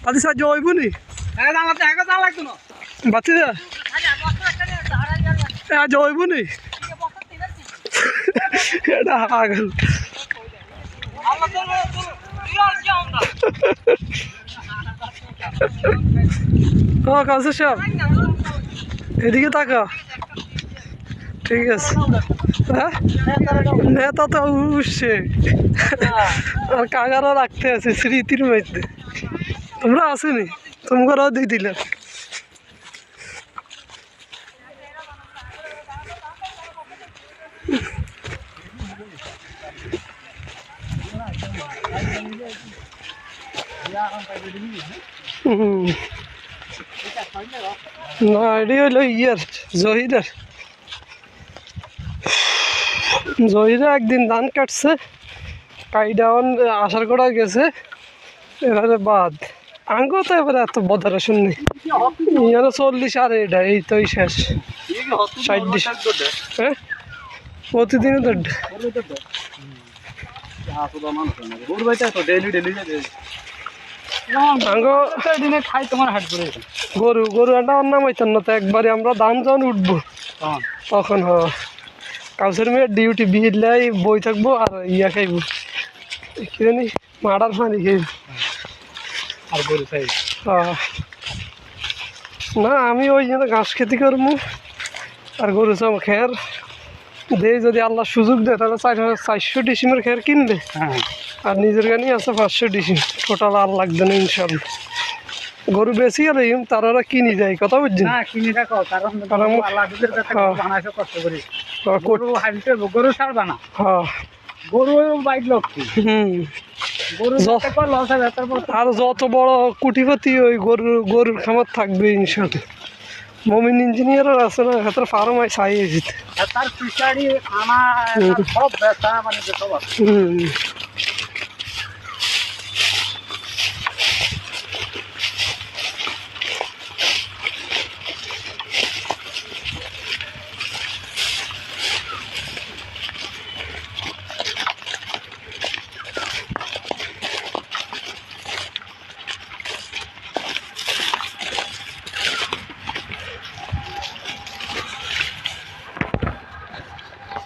আদি সাহায্য হইব নি বাচ্চা সাহায্য হইব নি এটা পাগল ও কাউসার সাহেব এদিকে তাকা ঠিক আছে হ্যাঁ নেতা তো উঠছে আর কাকারও রাখতে আছে স্মৃতির মধ্যে তোমরা আসেনি তোমাকেও দিয়ে দিলাম না এটি হইল ইয়ার জহিরা একদিন ধান কাটছে কাইডাউন আসার করা গেছে এবারে বাদ আঙ্গো তো এবারে এত বদার শুননি ইয়ানো 40 আর এটা এই তো শেষ 60 হ্যাঁ প্রতিদিনই তো খাই তোমার হাট করে গরু একটা অন্য হইতেন না তো একবারে আমরা ধান যখন উঠবো তখন কাউসের মেয়ের ডিউটি বিলাই বই থাকবো আর ইয়া খাইবো কি জানি মাডার পানি খাইব আর গরু খাই না আমি ওই জন্য ঘাস খেতে করবো আর গরু চাম খের দেয় যদি আল্লাহ সুযোগ দেয় তাহলে 400 ডিসিমের খের কিনবে আর নিজের গানি আছে 500 ডিসিম টোটাল আর লাগবে না ইনশাল্লাহ গরু বেশি আর তারা কিনি যায় কথা বুঝছেন গরু ছাড়বা না গরু বাইক লক্ষ্মী আর যত বড় কুটিপতি ওই গরুর খামার থাকবে ইনশাল্লাহ মমিন ইঞ্জিনিয়ার আছে না হাতের ফার্ম আই চাই